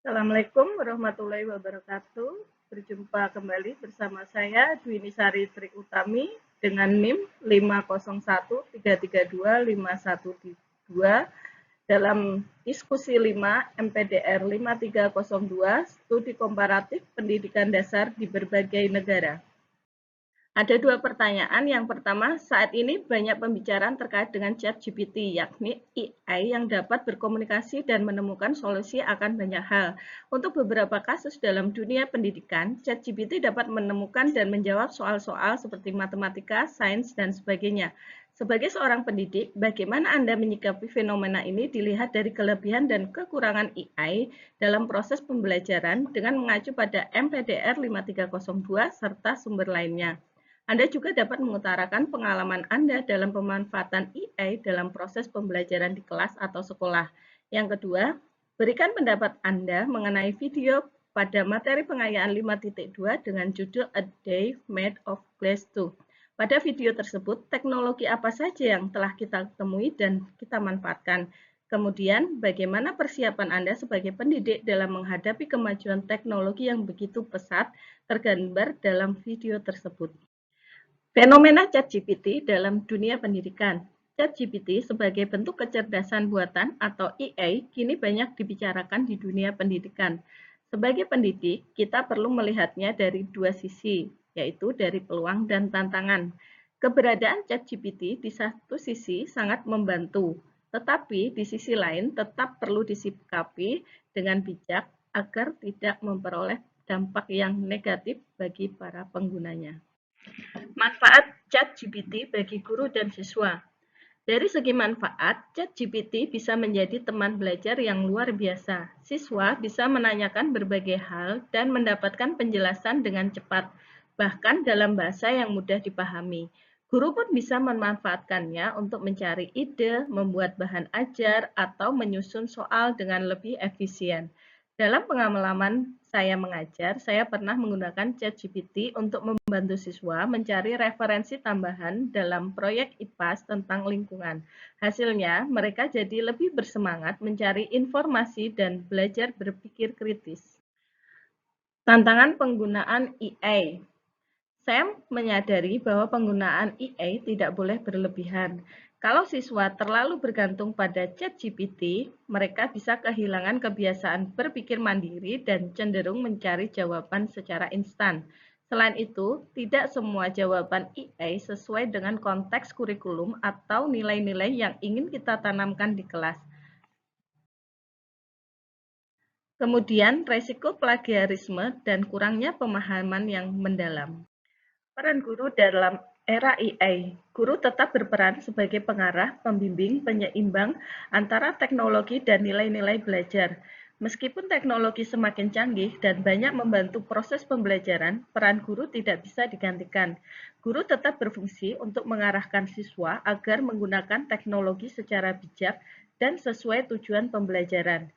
Assalamualaikum warahmatullahi wabarakatuh. Berjumpa kembali bersama saya Dwi Nisari Trik Utami dengan NIM 501332512 dalam diskusi 5 MPDR 5302 Studi Komparatif Pendidikan Dasar di Berbagai Negara. Ada dua pertanyaan. Yang pertama, saat ini banyak pembicaraan terkait dengan ChatGPT, yakni AI yang dapat berkomunikasi dan menemukan solusi akan banyak hal. Untuk beberapa kasus dalam dunia pendidikan, ChatGPT dapat menemukan dan menjawab soal-soal seperti matematika, sains, dan sebagainya. Sebagai seorang pendidik, bagaimana Anda menyikapi fenomena ini dilihat dari kelebihan dan kekurangan AI dalam proses pembelajaran dengan mengacu pada MPDR 5302 serta sumber lainnya. Anda juga dapat mengutarakan pengalaman Anda dalam pemanfaatan AI dalam proses pembelajaran di kelas atau sekolah. Yang kedua, berikan pendapat Anda mengenai video pada materi pengayaan 5.2 dengan judul A Day Made of Glass 2. Pada video tersebut, teknologi apa saja yang telah kita temui dan kita manfaatkan. Kemudian, bagaimana persiapan Anda sebagai pendidik dalam menghadapi kemajuan teknologi yang begitu pesat tergambar dalam video tersebut. Fenomena ChatGPT dalam dunia pendidikan. ChatGPT sebagai bentuk kecerdasan buatan atau AI kini banyak dibicarakan di dunia pendidikan. Sebagai pendidik, kita perlu melihatnya dari dua sisi, yaitu dari peluang dan tantangan. Keberadaan ChatGPT di satu sisi sangat membantu, tetapi di sisi lain tetap perlu disikapi dengan bijak agar tidak memperoleh dampak yang negatif bagi para penggunanya. Manfaat ChatGPT bagi guru dan siswa. Dari segi manfaat, ChatGPT bisa menjadi teman belajar yang luar biasa. Siswa bisa menanyakan berbagai hal dan mendapatkan penjelasan dengan cepat, bahkan dalam bahasa yang mudah dipahami. Guru pun bisa memanfaatkannya untuk mencari ide, membuat bahan ajar, atau menyusun soal dengan lebih efisien. Dalam pengalaman saya mengajar, saya pernah menggunakan ChatGPT untuk membantu siswa mencari referensi tambahan dalam proyek IPAS tentang lingkungan. Hasilnya, mereka jadi lebih bersemangat mencari informasi dan belajar berpikir kritis. Tantangan penggunaan AI. Saya menyadari bahwa penggunaan AI tidak boleh berlebihan. Kalau siswa terlalu bergantung pada ChatGPT, mereka bisa kehilangan kebiasaan berpikir mandiri dan cenderung mencari jawaban secara instan. Selain itu, tidak semua jawaban AI sesuai dengan konteks kurikulum atau nilai-nilai yang ingin kita tanamkan di kelas. Kemudian, resiko plagiarisme dan kurangnya pemahaman yang mendalam. Peran guru dalam era AI. Guru tetap berperan sebagai pengarah, pembimbing, penyeimbang antara teknologi dan nilai-nilai belajar. Meskipun teknologi semakin canggih dan banyak membantu proses pembelajaran, peran guru tidak bisa digantikan. Guru tetap berfungsi untuk mengarahkan siswa agar menggunakan teknologi secara bijak dan sesuai tujuan pembelajaran.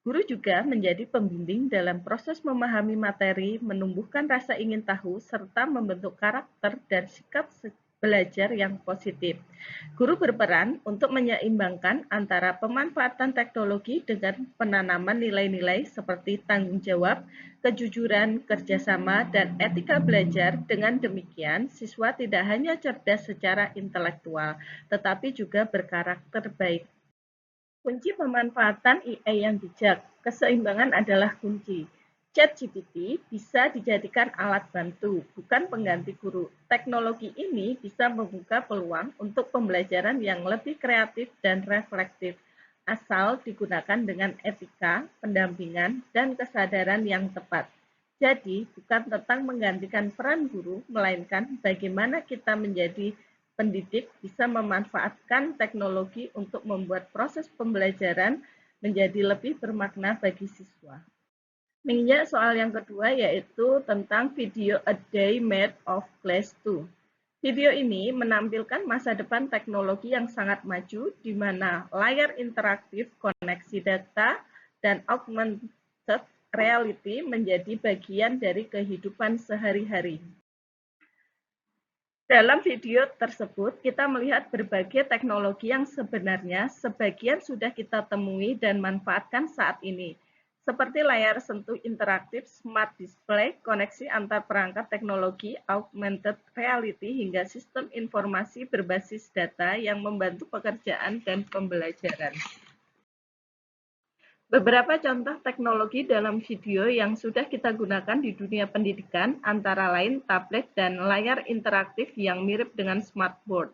Guru juga menjadi pembimbing dalam proses memahami materi, menumbuhkan rasa ingin tahu, serta membentuk karakter dan sikap belajar yang positif. Guru berperan untuk menyeimbangkan antara pemanfaatan teknologi dengan penanaman nilai-nilai seperti tanggung jawab, kejujuran, kerjasama, dan etika belajar. Dengan demikian, siswa tidak hanya cerdas secara intelektual, tetapi juga berkarakter baik. Kunci pemanfaatan AI yang bijak. Keseimbangan adalah kunci. ChatGPT bisa dijadikan alat bantu, bukan pengganti guru. Teknologi ini bisa membuka peluang untuk pembelajaran yang lebih kreatif dan reflektif, asal digunakan dengan etika, pendampingan, dan kesadaran yang tepat. Jadi, bukan tentang menggantikan peran guru, melainkan bagaimana kita menjadi pendidik bisa memanfaatkan teknologi untuk membuat proses pembelajaran menjadi lebih bermakna bagi siswa. Menginjak soal yang kedua yaitu tentang video A Day Made of Glass 2. Video ini menampilkan masa depan teknologi yang sangat maju di mana layar interaktif, koneksi data, dan augmented reality menjadi bagian dari kehidupan sehari-hari. Dalam video tersebut, kita melihat berbagai teknologi yang sebenarnya sebagian sudah kita temui dan manfaatkan saat ini. seperti layar sentuh interaktif, smart display, koneksi antar perangkat teknologi, augmented reality, hingga sistem informasi berbasis data yang membantu pekerjaan dan pembelajaran. Beberapa contoh teknologi dalam video yang sudah kita gunakan di dunia pendidikan antara lain tablet dan layar interaktif yang mirip dengan smartboard.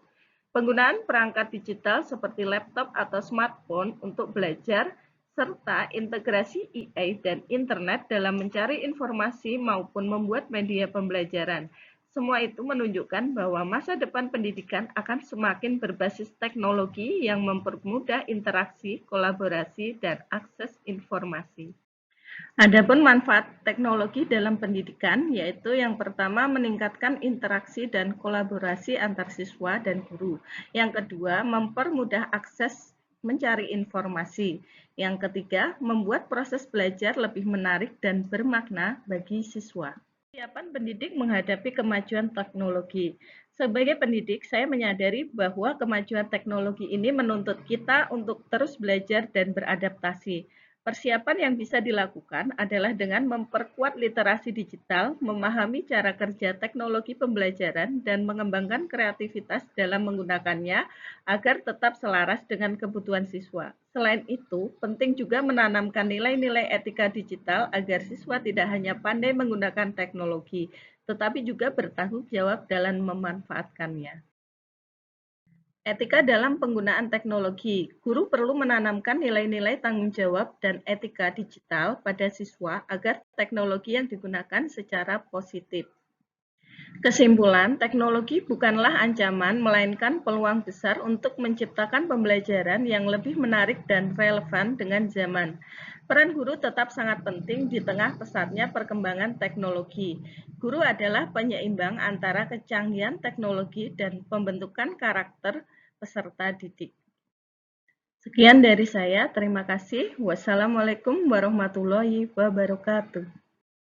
Penggunaan perangkat digital seperti laptop atau smartphone untuk belajar, serta integrasi AI dan internet dalam mencari informasi maupun membuat media pembelajaran. Semua itu menunjukkan bahwa masa depan pendidikan akan semakin berbasis teknologi yang mempermudah interaksi, kolaborasi, dan akses informasi. Adapun manfaat teknologi dalam pendidikan, yaitu yang pertama meningkatkan interaksi dan kolaborasi antar siswa dan guru. Yang kedua, mempermudah akses mencari informasi. Yang ketiga, membuat proses belajar lebih menarik dan bermakna bagi siswa. Persiapan pendidik menghadapi kemajuan teknologi. Sebagai pendidik, saya menyadari bahwa kemajuan teknologi ini menuntut kita untuk terus belajar dan beradaptasi. Persiapan yang bisa dilakukan adalah dengan memperkuat literasi digital, memahami cara kerja teknologi pembelajaran, dan mengembangkan kreativitas dalam menggunakannya agar tetap selaras dengan kebutuhan siswa. Selain itu, penting juga menanamkan nilai-nilai etika digital agar siswa tidak hanya pandai menggunakan teknologi, tetapi juga bertanggung jawab dalam memanfaatkannya. Etika dalam penggunaan teknologi. Guru perlu menanamkan nilai-nilai tanggung jawab dan etika digital pada siswa agar teknologi yang digunakan secara positif. Kesimpulan, teknologi bukanlah ancaman, melainkan peluang besar untuk menciptakan pembelajaran yang lebih menarik dan relevan dengan zaman. Peran guru tetap sangat penting di tengah pesatnya perkembangan teknologi. Guru adalah penyeimbang antara kecanggihan teknologi dan pembentukan karakter peserta didik. Sekian dari saya, terima kasih. Wassalamualaikum warahmatullahi wabarakatuh.